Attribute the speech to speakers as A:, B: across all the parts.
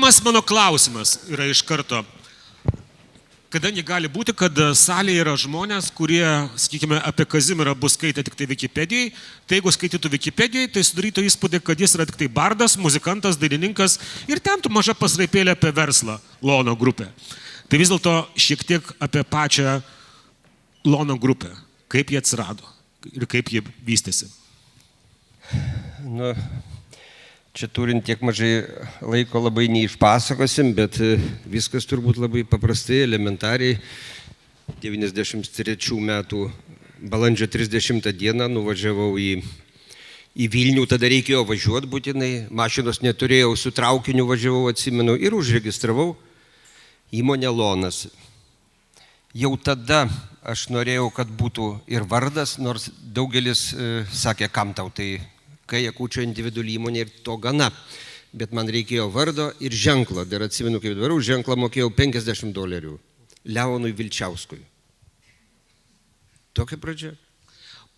A: pirmas mano klausimas yra iš karto. Kadangi gali būti, kad salėje yra žmonės, kurie, sakykime, apie Kazimierą bus skaitę tik tai Wikipedijai, tai jeigu skaitytų Wikipedijai, tai sudarytų įspūdį, kad jis yra tik tai bardas, muzikantas, dainininkas ir ten tu maža pasraipėlė apie verslą, Lono grupė. Tai vis dėlto šiek tiek apie pačią Lono grupę, kaip jie atsirado ir kaip jie vystėsi.
B: Nu, čia turint tiek mažai laiko labai neišpasakosim, bet viskas turbūt labai paprastai, elementariai. 93 metų balandžio 30 dieną nuvažiavau į Vilnių, tada reikėjo važiuoti būtinai, mašinos neturėjau, su traukiniu važiavau, atsimenu, ir užregistravau įmonę Lonas. Jau tada aš norėjau, kad būtų ir vardas, nors daugelis sakė, kam tau tai Jakučio individuali įmonė ir to gana. Bet man reikėjo vardo ir ženklo. Dar atsimenu, kaip dabar už ženklą mokėjau $50. Leonui Vilčiauskui. Tokia pradžia.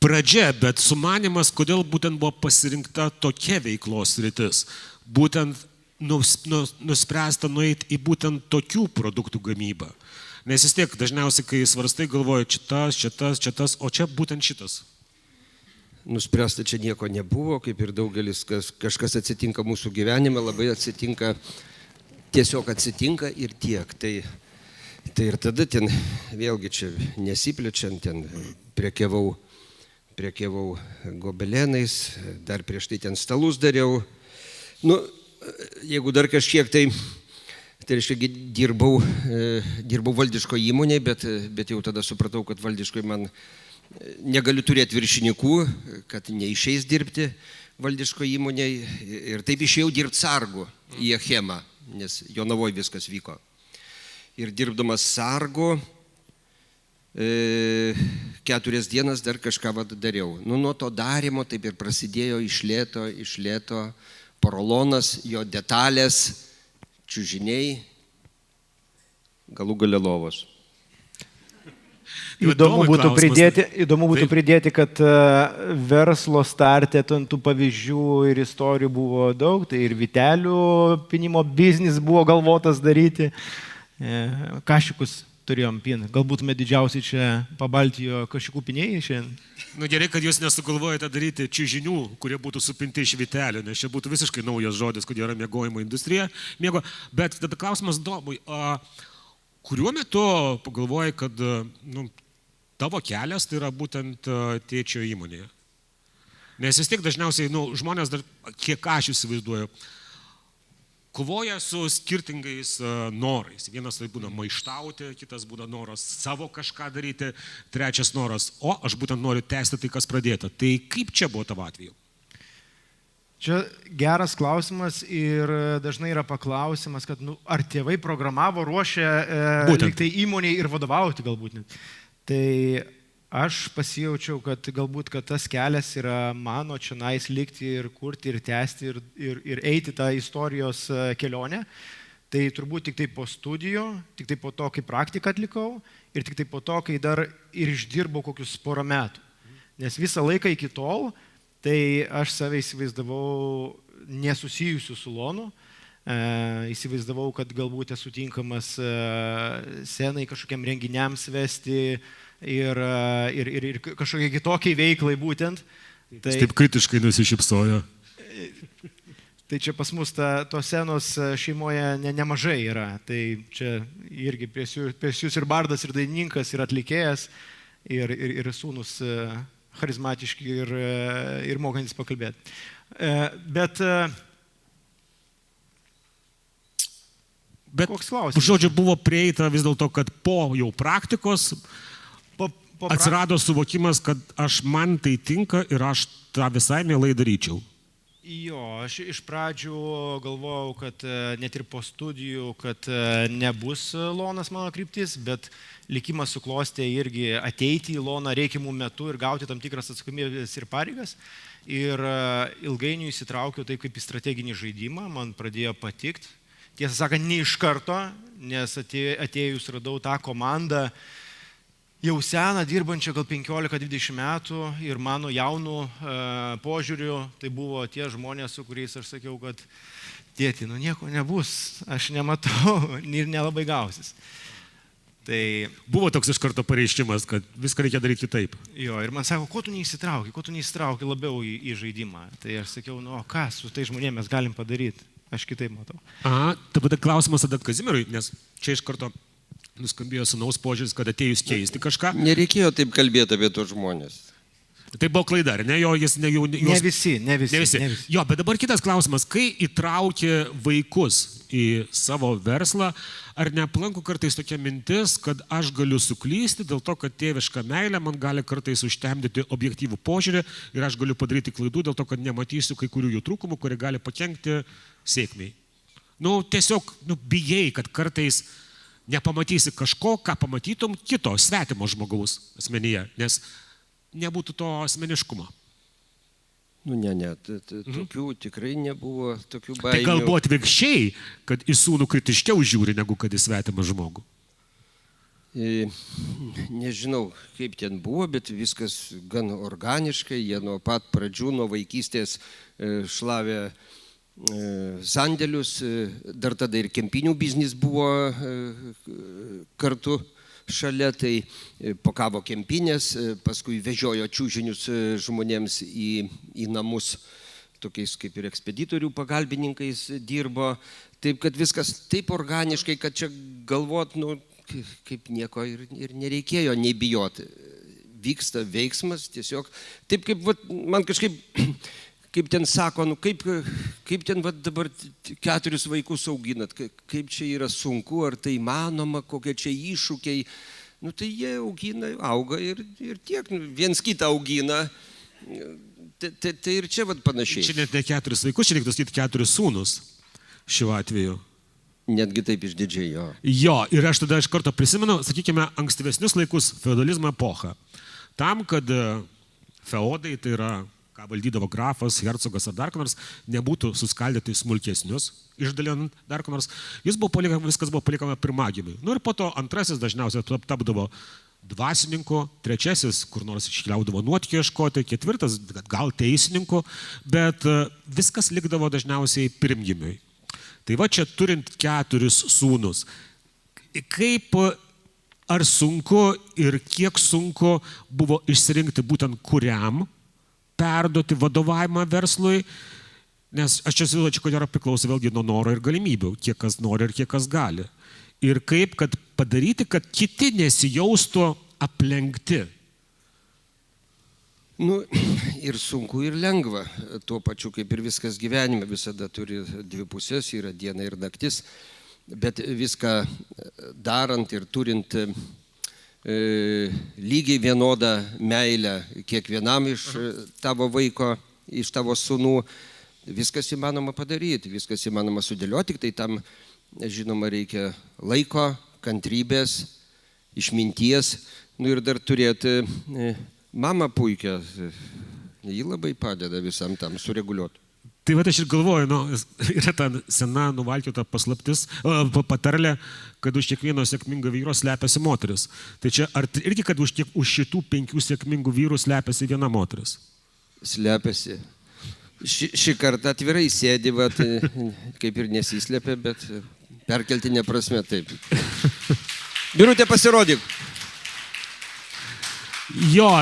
A: Pradžia, bet sumanimas, kodėl būtent buvo pasirinkta tokia veiklos rytis. Būtent nuspręsta nueiti į būtent tokių produktų gamybą. Nes vis tiek dažniausiai, kai svarstai, galvoju, šitas, o čia būtent šitas.
B: Nuspręsta čia nieko nebuvo, kaip ir daugelis, kažkas atsitinka mūsų gyvenime, labai atsitinka, tiesiog atsitinka ir tiek. Tai ir tada ten, vėlgi čia nesiplečiant, ten prekiavau gobelenais, dar prieš tai ten stalus dariau. Nu, jeigu dar kažkiek, tai reiškia, dirbau valdiško įmonėje, bet jau tada supratau, kad valdiškoj man negaliu turėti viršininkų, kad neišeis dirbti valdiško įmonėje. Ir taip išėjau dirbti sargu į Achemą, nes Jonavoje viskas vyko. Ir dirbdamas sargu 4 dienas dar kažką dariau. Nu, nuo to darimo taip ir prasidėjo iš lėto porolonas, jo detalės, čiužiniai, galų gale lovos.
C: Įdomu būtų pridėti, kad verslo starte tų pavyzdžių ir istorijų buvo daug, tai ir vytelių pinimo biznis buvo galvotas daryti, kašikus turėjom piną. Galbūt didžiausiai čia Pabaltijo kašikų pinėjai šiandien.
A: Nu gerai, kad jūs nesugalvojate daryti čiužinių, kurie būtų supinti iš vytelių, nes čia būtų visiškai naujas žodis, kodėl yra miegojimo industrija. Bet tada klausimas Domui, kuriuo metu pagalvojai, kad tavo kelias tai yra būtent tėčio įmonėje? Nes vis tiek dažniausiai žmonės, dar kiek aš įsivaizduoju, kovoja su skirtingais norais. Vienas tai būna maištauti, kitas būna noras savo kažką daryti, trečias noras, aš būtent noriu tęsti tai, kas pradėta. Tai kaip čia buvo tavo atveju?
C: Čia geras klausimas ir dažnai yra paklausimas, kad ar tėvai programavo, ruošė tai įmoniai ir vadovauti galbūt net. Tai aš pasijaučiau, kad galbūt tas kelias yra mano čionais likti ir kurti ir tęsti ir eiti tą istorijos kelionę. Tai turbūt tik tai po studijų, tik tai po to, kai praktiką atlikau ir tik tai po to, kai dar ir išdirbau kokius 1 metų. Nes visą laiką iki tol, tai aš save įsivaizdavau nesusijusiu su Lonu. Įsivaizdavau, kad galbūt esu tinkamas scenai kažkokiam renginiams vesti ir kažkokiai kitokiai veiklai būtent.
A: Taip kritiškai nusišypsojo.
C: Tai čia pas mus tos scenos šeimoje nemažai yra. Tai čia irgi prieš jūs ir bardas, ir dainininkas, ir atlikėjas, ir sūnus charizmatiški ir mokantis pakalbėti.
A: Bet
C: koks klausimas?
A: Žodžiu, buvo prieita vis dėlto, kad po jau praktikos atsirado suvokimas, kad man tai tinka ir aš tą visai mielai daryčiau.
C: Jo, aš iš pradžių galvojau, kad net ir po studijų, kad nebus Lonas mano kryptis, bet likimas suklostė irgi ateiti į Loną reikiamų metų ir gauti tam tikras atsakomybės ir pareigas. Ir ilgainiui įsitraukiau taip kaip į strateginį žaidimą, man pradėjo patikti. Tiesą sakant, ne iš karto, nes atėjus radau tą komandą jau seną, dirbančią gal 15-20 metų ir mano jaunų požiūrių, tai buvo tie žmonės, su kuriais aš sakiau, kad tėti, nu nieko nebus, aš nematau ir nelabai gausis. Tai
A: Buvo toks iš karto pareiškimas, kad viską reikia daryti kitaip.
C: jo, ir man sako, ko tu neįsitrauki labiau į žaidimą. Tai aš sakiau, nu, o ką su tai žmonėmis mes galim padaryti, aš kitaip matau.
A: Aha, tada klausimas tada Kazimierui, nes čia iš karto nuskambėjo sūnaus požiūris, kad atėjus keisti kažką.
B: Nereikėjo taip kalbėti apie tos žmonės.
A: Tai buvo klaida, ar ne? Jo, jis ne
C: visi.
A: Jo, bet dabar kitas klausimas. Kai įtraukia vaikus į savo verslą, ar neaplanko kartais tokia mintis, kad aš galiu suklysti dėl to, kad tėviška meilė man gali kartais užtemdyti objektyvų požiūrį ir aš galiu padaryti klaidų dėl to, kad nematysiu kai kurių jų trūkumų, kurie gali pakenkti sėkmiai. Tiesiog, bijai, kad kartais nepamatysi kažko, ką pamatytum kito, svetimo žmogaus asmenyje, nes nebūtų to asmeniškumo.
B: Ne, tokių tikrai nebuvo, tokių baimių.
A: Tai galbūt atvirkščiai, kad į sūnų kritiškiau žiūri, negu kad į svetimą žmogų.
B: Nežinau, kaip ten buvo, bet viskas gan organiškai, jie nuo pat pradžių, nuo vaikystės šlavė sandėlius, dar tada ir kempinių biznis buvo kartu šalia, tai pakavo kempinės, paskui vežiojo čiūžinius žmonėms į namus, tokiais kaip ir ekspeditorių pagalbininkais dirbo, taip kad viskas taip organiškai, kad čia galvot, kaip nieko ir nereikėjo nei bijoti. Vyksta veiksmas tiesiog, taip kaip man kažkaip, kaip ten sako, kaip ten dabar 4 vaikus auginat, kaip čia yra sunku, ar tai įmanoma, kokie čia iššūkiai. Tai jie augina, auga ir tiek, viens kitą augina. Tai ir čia panašiai.
A: Čia net ne 4 vaikus, čia reiktų sakyti 4 sūnus šiuo atveju.
B: Netgi taip išdidžiai, jo.
A: Jo, ir aš tada iš karto prisimenu, sakykime, ankstyvesnius laikus, feudalizmo epochą. Tam, kad feodai, tai yra ką valdydavo grafas, hercogas ar dar ką nors, nebūtų suskaldyti smulkesnius, išdalinant dar ką nors, viskas buvo palikama pirmagimiui. Ir po to antrasis dažniausiai tapdavo dvasininku, trečiasis kur nors iškeliaudavo nuotykį ieškoti, ketvirtas gal teisininku, bet viskas likdavo dažniausiai pirmgimiui. Tai va čia turint 4 sūnus, kaip ar sunku ir kiek sunku buvo išsirinkti būtent kuriam perduoti vadovavimą verslui, nes aš čia siūlau, ko gero priklauso vėlgi nuo noro ir galimybių, kiek kas nori ir kiek kas gali. Ir kaip kad padaryti, kad kiti nesijaustų aplenkti.
B: Ir sunku, ir lengva. Tuo pačiu, kaip ir viskas gyvenime, visada turi 2 pusės, yra diena ir naktis, bet viską darant ir turint lygiai vienodą meilę kiekvienam iš tavo vaiko, iš tavo sūnų, viskas įmanoma padaryti, viskas įmanoma sudėlioti, tik tai tam, žinoma, reikia laiko, kantrybės, išminties, ir dar turėti mamą puikią, ji labai padeda visam tam sureguliuoti.
A: Tai va aš ir galvoju, yra ta sena nuvalkiota paslaptis, patarlė, kad už kiekvieno sėkmingo vyro slepiasi moteris. Tai čia ar irgi, kad už šitų 5 sėkmingų vyrų slepiasi viena moteris?
B: Slepiasi. Šį kartą atvirai sėdi, kaip ir nesislepia, bet perkeltinė prasme taip. Birutė, pasirodyk.
A: Jo,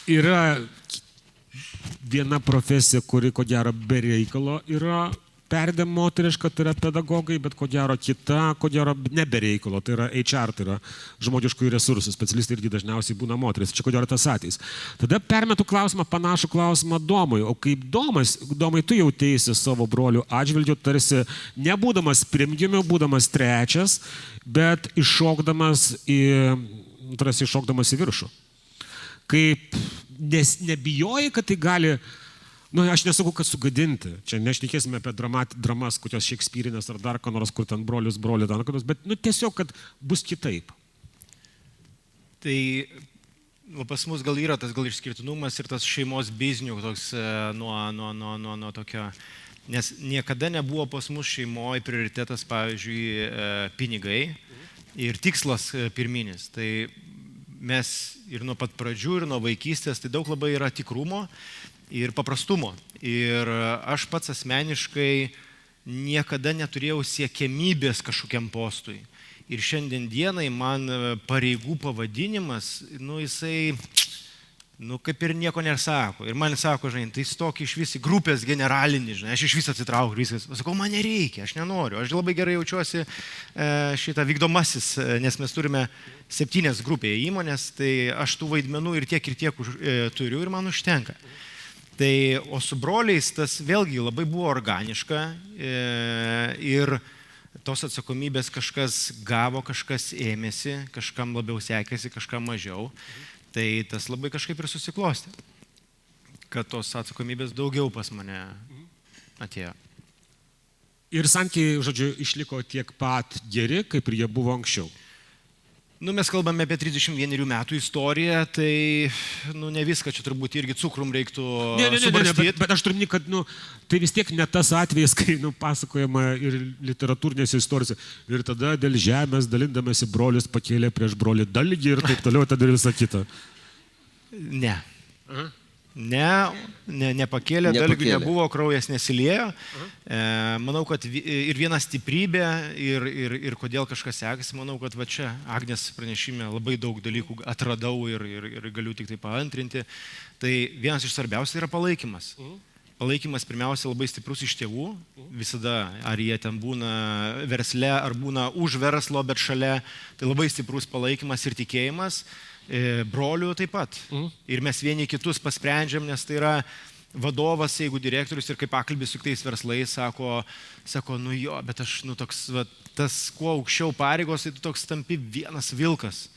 A: yra viena profesija, kuri ko gero be reikalo yra perdėm moteriška, tai yra pedagogai, bet ko gero kita, ko gero ne be reikalo, tai yra HR, tai yra žmogiškųjų resursų specialistai irgi dažniausiai būna moteris, čia ko gero tas atvejis. Tada permetu klausimą, panašų klausimą Domui, o kaip Domai, tu jautėsi savo brolių atžvilgiu, tarsi nebūdamas pirmgimiu, būdamas trečias, bet iššokdamas į viršų. Kaip nebijojai, kad tai gali, aš nesakau, kad sugadinti, čia nešnekėsime apie dramas, kokios šekspyrinės ar dar ką nors, kur ten brolius, bet tiesiog, kad bus kitaip.
C: Tai pas mus gal yra tas išskirtinumas ir tas šeimos biznių toks nuo tokio, nes niekada nebuvo pas mus šeimoje prioritetas, pavyzdžiui, pinigai ir tikslas pirminis. Tai mes ir nuo pat pradžių, ir nuo vaikystės, tai daug labai yra tikrumo ir paprastumo. Ir aš pats asmeniškai niekada neturėjau siekiamybės kažkokiam postui. Ir šiandien dienai man pareigų pavadinimas, jisai, kaip ir nieko nesako. Ir man sako, žinai, tai stok iš vis į grupės generalinį, žinai, aš iš vis atsitraukiu ir viskas. Sakau, man nereikia, aš nenoriu. Aš labai gerai jaučiuosi šitą vykdomasis, nes mes turime 7 grupėje įmonės, tai aš tų vaidmenų ir tiek turiu ir man užtenka. Tai, o su broliais tas vėlgi labai buvo organiška ir tos atsakomybės kažkas gavo, kažkas ėmėsi, kažkam labiau sekėsi, kažkam mažiau. Tai tas labai kažkaip ir susiklostė, kad tos atsakomybės daugiau pas mane atėjo.
A: Ir santykiai, žodžiu, išliko tiek pat geri, kaip ir jie buvo anksčiau.
C: Mes kalbame apie 31 metų istoriją, tai ne viską čia turbūt irgi cukrum reiktų subarstyti.
A: Bet aš turiu, kad tai vis tiek ne tas atvejis, kai pasakojama ir literatūrinėse istorijose. Ir tada dėl žemės dalindamasi brolis pakėlė prieš brolį dalgį ir taip toliau, tada ir visą kitą.
C: Ne. Nepakėlė, dalgių nebuvo, kraujas nesiliejo. Manau, kad ir viena stiprybė, ir kodėl kažkas sekasi, manau, kad va čia Agnės pranešime labai daug dalykų atradau ir galiu tik tai paantrinti. Tai vienas iš svarbiausių yra palaikymas. Palaikymas pirmiausia labai stiprus iš tėvų, visada, ar jie ten būna versle, ar būna už verslo, bet šalia, tai labai stiprus palaikymas ir tikėjimas. Brolių taip pat. Ir mes vieni kitus pasprendžiam, nes tai yra vadovas, jeigu direktorius ir kaip pakalbis su tais verslais, sako, bet aš, toks, tas kuo aukščiau pareigos, tai tu toks tampi vienas vilkas.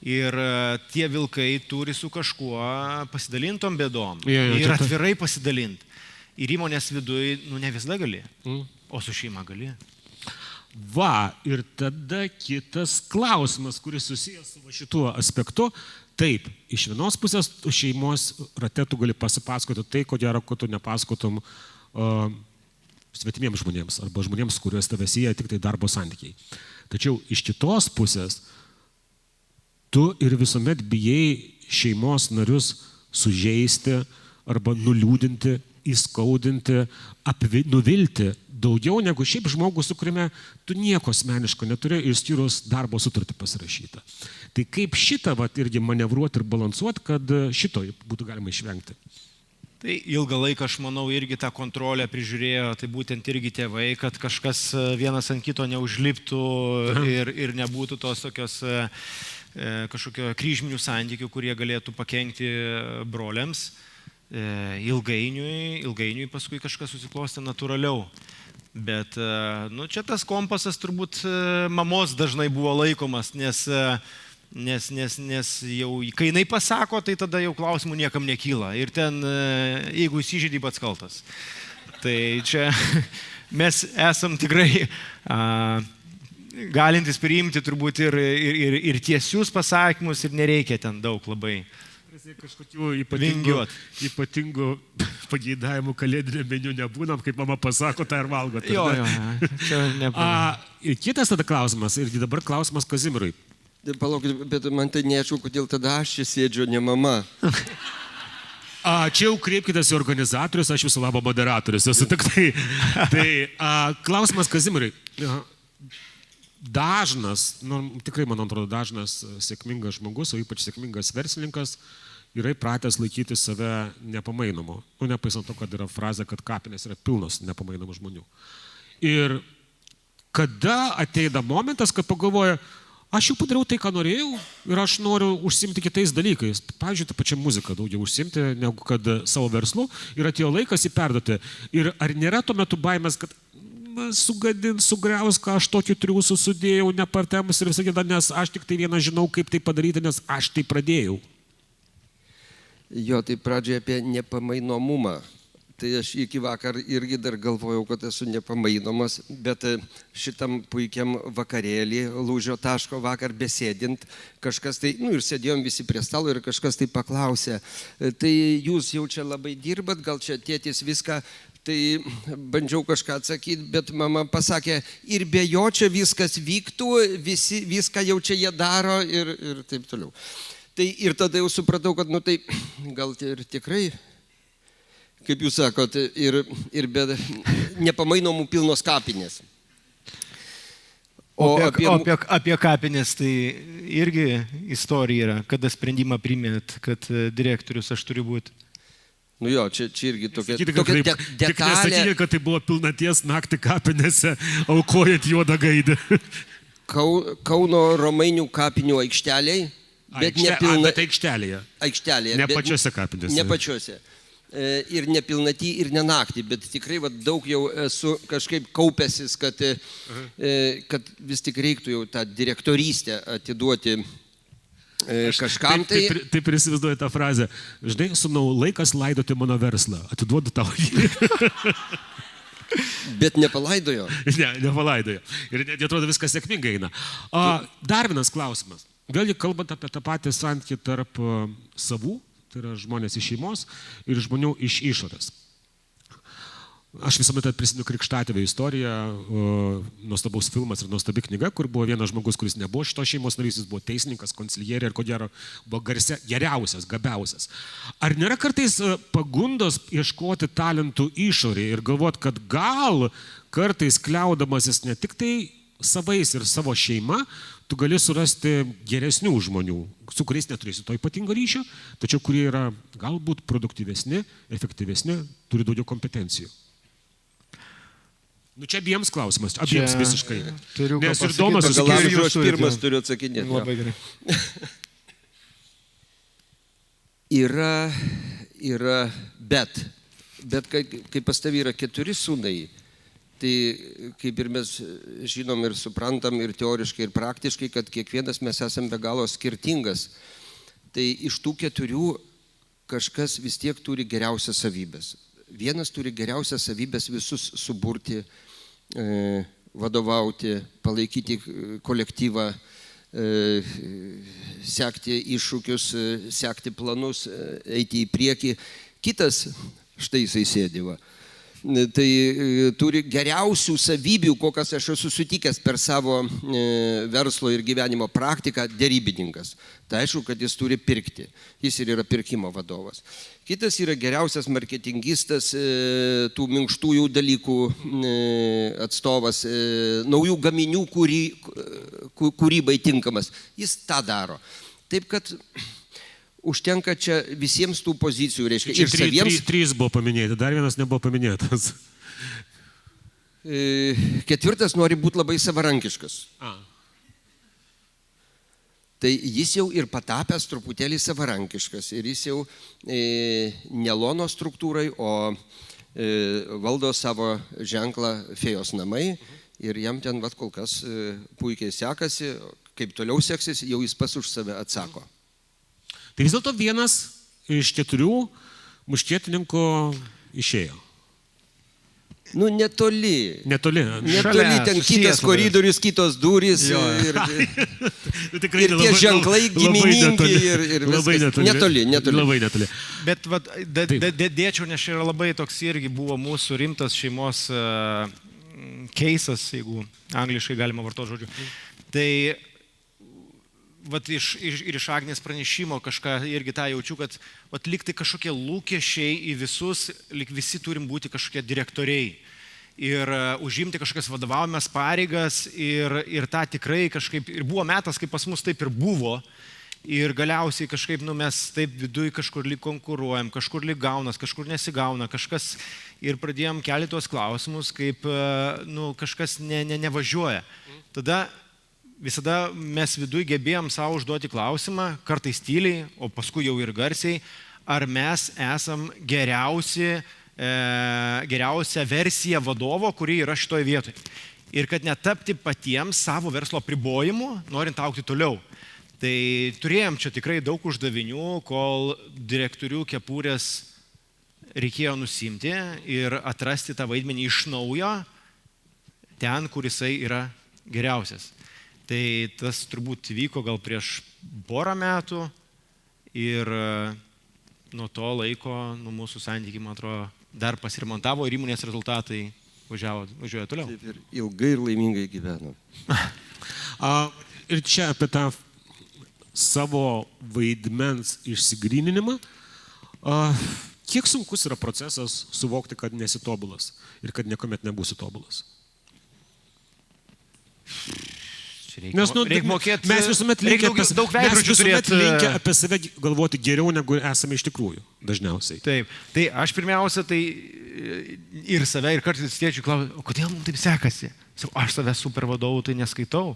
C: Ir tie vilkai turi su kažkuo pasidalintom bėdom. Ir atvirai pasidalinti. Ir įmonės viduje, ne visada gali, o su šeima gali.
A: Va, ir tada kitas klausimas, kuris susijęs su šituo aspektu. Taip, iš vienos pusės šeimos rate tu gali pasipasakoti tai, ko gero, ko tu nepasakotum svetimiems žmonėms arba žmonėms, kuriuos tave sieja tik tai darbo santykiai. Tačiau iš kitos pusės tu ir visuomet bijai šeimos narius sužeisti arba nuliūdinti, įskaudinti, nuvilti daugiau negu šiaip žmogus, su kuriame tu nieko asmeniško neturi, išskyrus darbo sutartį pasirašytą. Tai kaip šitą irgi manevruoti ir balansuoti, kad šito būtų galima išvengti?
C: Tai ilgą laiką, aš manau, irgi tą kontrolę prižiūrėjo, tai būtent irgi tėvai, kad kažkas vienas ant kito neužliptų ir nebūtų tos tokios kažkokio kryžminių santykių, kurie galėtų pakenkti broliams. Ilgainiui paskui kažkas susiklostė natūraliau. Bet čia tas kompasas turbūt mamos dažnai buvo laikomas, nes jau, kai jinai pasako, tai tada jau klausimų niekam nekyla. Ir ten, jeigu įsižeidė, pats kaltas. Tai čia mes esam tikrai galintys priimti turbūt ir tiesius pasakymus, ir nereikia ten daug labai.
A: Kažkokių ypatingų pageidavimų kalėdinio meniu nebūnam, kaip mama pasako, tai ir valgo.
C: Jo, čia nebūna.
A: Kitas tada klausimas, ir dabar klausimas Kazimierui.
B: Palaukit, bet man tai neaišku, kodėl tada aš čia sėdžiu, ne mama.
A: Čia jau kreipkitės į organizatorius, aš jūsų labo moderatorius esu tik tai. Tai klausimas Kazimierui. Dažnas, tikrai man atrodo dažnas sėkmingas žmogus, o ypač sėkmingas verslininkas yra įpratęs laikyti save nepamainomu. Nepaisant to, kad yra frazė, kad kapinės yra pilnos nepamainomų žmonių. Ir kada ateina momentas, kad pagalvoja, aš jau padariau tai, ką norėjau ir aš noriu užsimti kitais dalykais. Pavyzdžiui, tą pačią muziką daugiau užsimti, negu kad savo verslu, ir atėjo laikas jį perduoti. Ir ar nėra tuo metu baimės, kad sugadins, sugriaus, ką aš tokį triūsų sudėjau, nepartemus ir visą kitą, nes aš tik tai vieną žinau, kaip tai padaryti, nes aš tai pradėjau.
B: Jo, tai pradžioje apie nepamainomumą. Tai aš iki vakar irgi dar galvojau, kad esu nepamainomas, bet šitam puikiam vakarėlį, lūžio taško vakar besėdint, kažkas tai, ir sėdėjom visi prie stalo ir kažkas tai paklausė, tai jūs jau čia labai dirbat, gal čia tėtis viską, tai bandžiau kažką atsakyti, bet mama pasakė, ir be jo čia viskas vyktų, viską jau čia jie daro ir taip toliau. Tai ir tada jau supratau, kad tai gal ir tikrai kaip jūs sakot, ir be nepamainomų pilnos kapinės.
C: O apie kapinės tai irgi istorija yra, kada sprendimą primėt, kad direktorius aš turiu būti.
B: Nu jo, čia irgi tokia
A: Tik
B: detalė.
A: nesakykite, kad tai buvo pilnaties naktį kapinėse, aukojant juodą gaidę.
B: Kauno Romainių kapinių aikšteliai, bet
A: Bet aikštelėje.
B: Aikštelėje.
A: Ne pačiose kapinėse.
B: Ne pačiose. Ir nepilnatį, ir ne naktį, bet tikrai daug jau esu kažkaip kaupęsis, kad vis tik reiktų jau tą direktorystę atiduoti kažkam tai.
A: Taip ir įsivaizduoju tą frazę. Žinai, sūnau, laikas laidoti mano verslą. Atiduodu tau jį.
B: Bet nepalaidojo.
A: Ne, nepalaidojo. Ir atrodo viskas sėkmingai eina. Dar vienas klausimas. Vėlgi kalbant apie tą patį santykį tarp savų, tai yra žmonės iš šeimos ir žmonių iš išorės. Aš visuomet prisimenu Krikštatėvio istoriją, nuostabaus filmas ir nuostabi knyga, kur buvo vienas žmogus, kuris nebuvo šitos šeimos narys, jis buvo teisininkas, konsilierė ir ko gero buvo geriausias, gabiausias. Ar nėra kartais pagundos ieškoti talentų išorėje ir galvoti, kad gal kartais kliaudamasis ne tik tai savais ir savo šeima, tu gali surasti geresnių žmonių, su kuriais neturėsi to ypatingo ryšio, tačiau kurie yra galbūt produktyvesni, efektyvesni, turi daugiau kompetencijų. Nu čia abiems klausimas, abiems visiškai. Nes ir Domas
B: susikėlė. Aš pirmas turiu atsakinėti.
C: Labai gerai.
B: Yra, bet kai pas tavį yra 4 sūnai, tai kaip ir mes žinom ir suprantam ir teoriškai ir praktiškai, kad kiekvienas mes esame be galo skirtingas, tai iš tų 4 kažkas vis tiek turi geriausias savybės. Vienas turi geriausias savybės visus suburti, vadovauti, palaikyti kolektyvą, sekti iššūkius, sekti planus, eiti į priekį. Kitas, štai jisai sėdi, tai turi geriausių savybių, kokias aš esu sutikęs per savo verslo ir gyvenimo praktiką, derybininkas. Tai aišku, kad jis turi pirkti. Jis ir yra pirkimo vadovas. Kitas yra geriausias marketingistas, tų minkštųjų dalykų atstovas, naujų gaminių kūrybai tinkamas. Jis tą daro. Taip, kad užtenka čia visiems tų pozicijų, reiškia, ir saviems.
A: 3 buvo paminėti, dar vienas nebuvo paminėtas.
B: 4 nori būti labai savarankiškas. Tai jis jau ir patapęs truputėlį savarankiškas ir jis jau ne lono struktūrai, o valdo savo ženklą Fėjos namai ir jam ten kol kas puikiai sekasi, kaip toliau seksis, jau jis pats už save atsako.
A: Tai vis dėlto vienas iš 4 muškietininkų išėjo.
B: Nu, netoli.
A: Netoli
B: Ten kitas koridorius, kitos durys ir tie ženklai giminingi ir viskas. Netoli.
A: Labai netoli.
C: Bet dėčiau, nes čia yra labai toks irgi buvo mūsų rimtas šeimos keisas, jeigu angliškai galima vartoti žodžiu. Tai iš Agnės pranešimo kažką irgi tą jaučiu, kad lyg tai kažkokie lūkesčiai į visus, lyg visi turim būti kažkokie direktoriai ir užimti kažkokias vadovaujamas pareigas ir tą tikrai kažkaip, ir buvo metas, kai pas mus taip ir buvo ir galiausiai kažkaip mes taip viduj kažkur lyg konkuruojam, kažkur lyg gaunas, kažkur nesigauna, kažkas ir pradėjom kelti tuos klausimus, kaip kažkas nevažiuoja. Tada visada mes viduj gebėjom savo užduoti klausimą, kartais tyliai, o paskui jau ir garsiai, ar mes esam geriausia versija vadovo, kuri yra šitoje vietoje. Ir kad netapti patiems savo verslo apribojimu, norint augti toliau. Tai turėjom čia tikrai daug uždavinių, kol direktorių kepurės reikėjo nusimti ir atrasti tą vaidmenį iš naujo ten, kur jisai yra geriausias. Tai tas turbūt vyko gal prieš porą metų ir nuo to laiko mūsų santykiai, man atrodo, dar pasiremontavo ir įmonės rezultatai važiuoja toliau.
B: Taip, ir ilgai ir laimingai gyveno.
A: Ir čia apie tą savo vaidmens išsigryninimą. Kiek sunkus yra procesas suvokti, kad nesi tobulas ir kad niekuomet nebūsi tobulas? Nes
C: reikia mokėti,
A: mes visuomet linkę apie save galvoti geriau, negu esame iš tikrųjų, dažniausiai.
C: Taip, tai aš pirmiausia, tai ir save, ir kartais tėčiui klausiu, o kodėl mums taip sekasi? Aš save super vadovų tai neskaitau.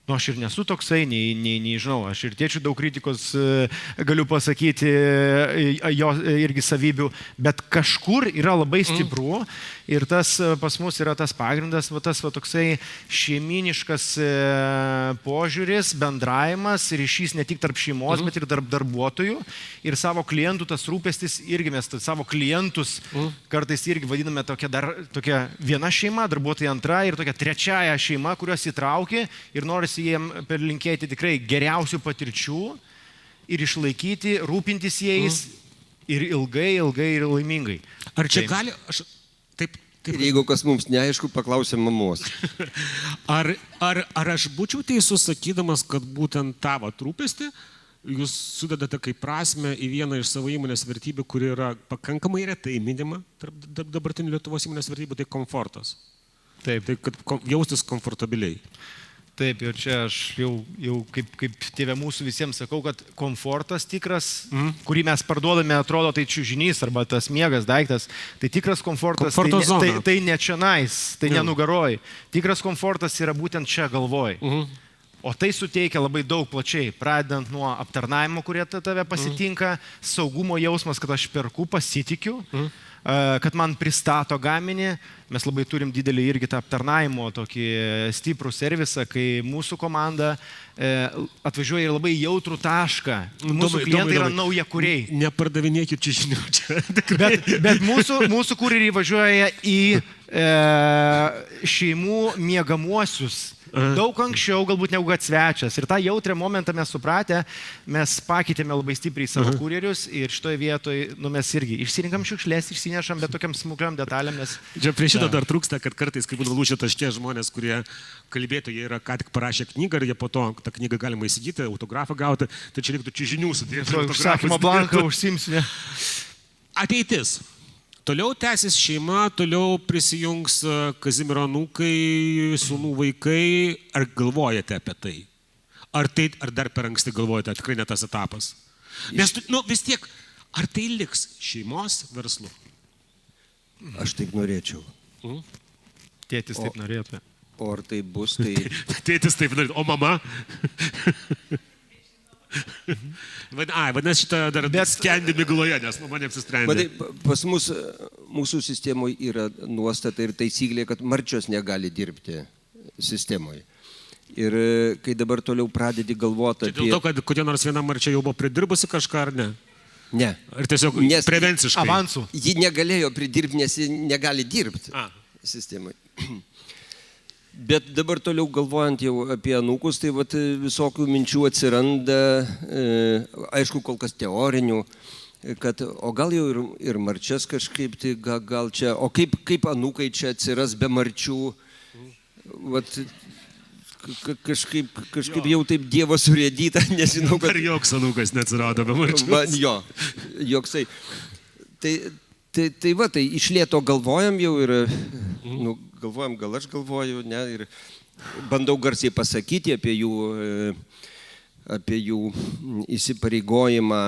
C: Nu, aš ir nesu toksai, nei žinau, aš ir tėčių daug kritikos galiu pasakyti, jo irgi savybių, bet kažkur yra labai stipru ir tas pas mus yra tas pagrindas, tas toksai šeiminiškas požiūris, bendravimas, ryšys ne tik tarp šeimos, bet ir tarp darbuotojų ir savo klientų tas rūpestis irgi mes savo klientus kartais irgi vadiname tokia viena šeima, darbuotojai antra ir tokia trečiaja šeima, kurios įtraukia ir norisi jiem perlinkėti tikrai geriausių patirčių ir išlaikyti, rūpintis jais ir ilgai ir laimingai.
A: Ar čia gali... Taip.
B: Ir jeigu kas mums neaišku, paklausė mamos.
A: Ar aš būčiau teisus sakydamas, kad būtent tavo rūpestį jūs sudedate kaip prasme į vieną iš savo įmonės vertybių, kuri yra pakankamai retai minima tarp dabartinių Lietuvos įmonės vertybių, tai komfortas.
C: Taip.
A: Tai kad jaustis komfortabiliai.
C: Taip, ir čia aš jau kaip tėvė mūsų visiems sakau, kad komfortas tikras, kurį mes parduodame, atrodo tai čiužinys arba tas miegas daiktas, tai tikras komfortas, tai ne čionais, tai nenugaroj. Tikras komfortas yra būtent čia galvoj. O tai suteikia labai daug plačiai, pradedant nuo aptarnavimo, kurie tave pasitinka, saugumo jausmas, kad aš perku, pasitikiu, kad man pristato gaminį. Mes labai turim didelį irgi tą aptarnavimo tokį stiprų servisą, kai mūsų komanda atvažiuoja į labai jautrų tašką. Mūsų klientai yra naujakuriai.
A: Nepardavinėkit čiužinių čia.
C: Bet mūsų kurjeriai važiuoja į šeimų miegamuosius. Daug anksčiau galbūt negu kad svečias. Ir tą jautrią momentą mes supratę, mes pakeitėme labai stipriai savo kurjerius ir šitoje vietoje mes irgi išsirinkam šiukšlės, išsinešam, bet tokiam smukliam detalėm.
A: Čia prie šito dar trūksta, kad kartais, kai būna lūšio taške žmonės, kurie kalbėtojai yra ką tik parašę knygą ir jie po to tą knygą galima įsigyti, autografą gauti, tai čia reiktų čiužinių sudėti.
C: Užsakymo blanką užsimsime.
A: Ateitis. Toliau tęsis šeima, toliau prisijungs Kazimiero anūkai, sūnų vaikai. Ar galvojate apie tai? Ar dar per anksti galvojate, tikrai ne tas etapas? Nes vis tiek, ar tai liks šeimos verslu?
B: Aš taip norėčiau.
C: Tėtis taip norėtų.
B: O ar tai bus, tai...
A: Tėtis taip norėtų, o mama? Vadinasi, šitą dar skendi migloje, nes mama neapsisprendė.
B: Pas mus, mūsų sistemoje yra nuostata ir taisyklė, kad marčios negali dirbti sistemoje. Ir kai dabar toliau pradedi galvoti apie...
A: Dėl to, kad kokia nors viena marčia jau buvo pridirbusi kažką, ar ne?
B: Ne.
A: Ar tiesiog prevenciškai?
C: Avansų.
B: Ji negalėjo pridirbti, nes ji negali dirbti sistemoje. Bet dabar toliau galvojant jau apie anūkus, tai visokių minčių atsiranda, aišku, kol kas teorinių, kad o gal jau ir marčias kažkaip, tai gal čia, o kaip anūkai čia atsiras be marčių, kažkaip jau taip Dievo surėdyta, nežinau, kad...
A: Ar joks anūkas neatsirado be marčių?
B: Jo, joksai. Tai iš lėto galvojam jau ir, galvojam, gal aš galvoju, ne, ir bandau garsiai pasakyti apie jų įsipareigojimą,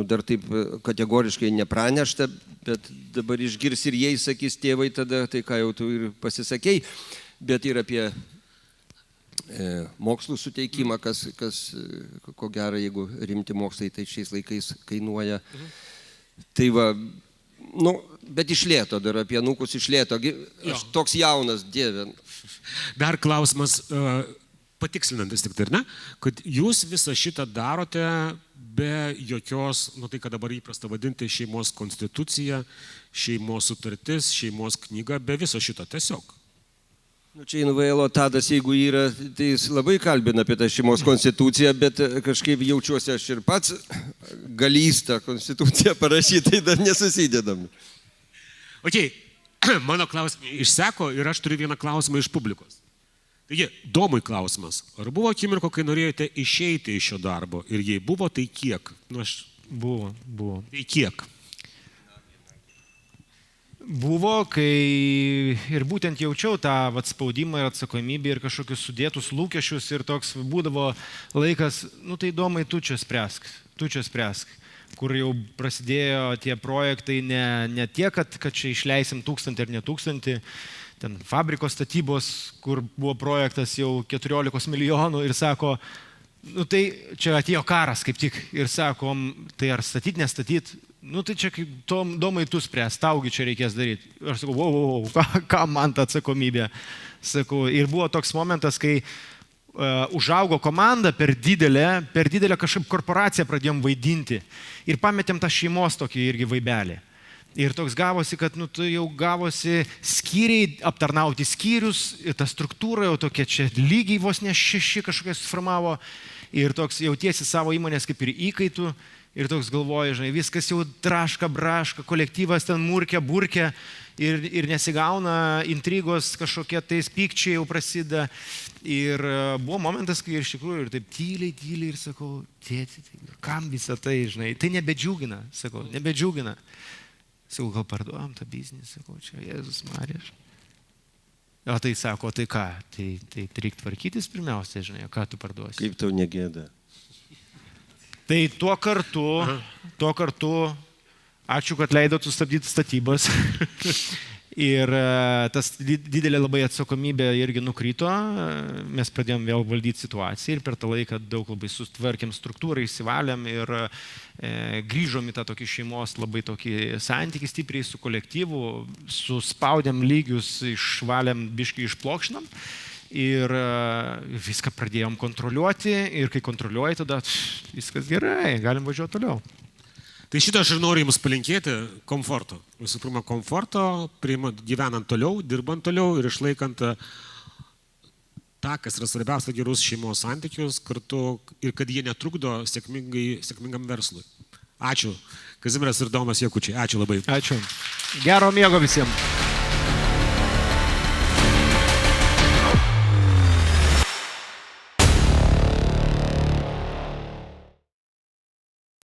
B: dar taip kategoriškai nepranešta, bet dabar išgirs ir jie sakys tėvai tada, tai ką jau tu ir pasisakei, bet ir apie mokslų suteikimą, kas ko gero, jeigu rimti mokslai, tai šiais laikais kainuoja. Tai va, bet iš lėto, dar apie anūkus iš lėto. Aš toks jaunas, Dieve.
A: Dar klausimas, patikslinantis tik tai, ne? Kad jūs visą šitą darote be jokios, tai ką dabar įprasta vadinti šeimos konstitucija, šeimos sutartis, šeimos knyga, be viso šito tiesiog.
B: Čia NVL Tadas, jeigu yra, tai jis labai kalbina apie tą šeimos konstituciją, bet kažkaip jaučiuosi aš ir pats galįs tą konstituciją parašyti, tai dar nesusidedam.
A: Ok, mano klausimai išseko ir aš turiu vieną klausimą iš publikos. Taigi, Domui klausimas. Ar buvo akimirko, kai norėjote išeiti iš šio darbo? Ir jei buvo, tai kiek?
C: Buvo.
A: Tai kiek?
C: Buvo, kai ir būtent jaučiau tą spaudimą ir atsakomybę ir kažkokius sudėtus lūkesčius ir toks būdavo laikas, nu tai įdomai, tu čia spręsk, kur jau prasidėjo tie projektai ne tiek, kad čia išleisim 1000 ar ne 1000, ten fabriko statybos, kur buvo projektas jau 14 milijonų ir sako, nu tai čia atėjo karas kaip tik ir sakom, tai ar statyt, nestatyt, nu tai čia kaip domai tu spręs, taugi čia reikės daryti. Aš sakau, ką man ta atsakomybė? Sakau, ir buvo toks momentas, kai užaugo komanda per didelę kažkaip korporaciją pradėjom vaidinti ir pametėm tą šeimos tokį irgi vaibelį. Ir toks gavosi, kad nu, jau gavosi skyriai, aptarnauti skyrius ir ta struktūra jau tokia čia lygiai vos ne 6 kažkokia suformavo ir toks jautiesi savo įmonės kaip ir įkaitų ir toks galvoji, žinai, viskas jau traška, braška, kolektyvas ten murkia, burkia ir nesigauna intrigos kažkokie tais pykčiai jau prasideda. Ir buvo momentas, kai iš tikrųjų ir taip tyliai ir sakau, tėti, kam visą tai, žinai, tai nebedžiugina, sakau, nebedžiugina. Sakau, gal parduojam tą biznį, sakau, čia Jėzus Marija. O tai sako, tai ką, tai reikia tvarkytis pirmiausia, žinai, ką tu parduosi.
D: Kaip tau negėda?
C: Tai tuo kartu, ačiū, kad leidot sustabdyti statybas. Ir tas didelė labai atsakomybė irgi nukrito, mes pradėjom vėl valdyti situaciją ir per tą laiką daug labai sutvarkėm struktūrą, įsivalėm ir grįžom į tą tokį šeimos labai tokį santykį stipriai su kolektyvu, suspaudėm lygius, išvalėm biškį, išplokšinam ir viską pradėjom kontroliuoti ir kai kontroliuoji, tada viskas gerai, galim važiuoti toliau.
A: Tai šitą aš ir noriu Jums palinkėti komforto. Visų pirma, komforto, gyvenant toliau, dirbant toliau ir išlaikant tą, kas yra svarbiausia, gerus šeimos santykius kartu ir kad jie netrukdo sėkmingam verslui. Ačiū. Kazimieras ir Domas Jakučiai. Ačiū labai.
C: Ačiū. Gero miego visiems.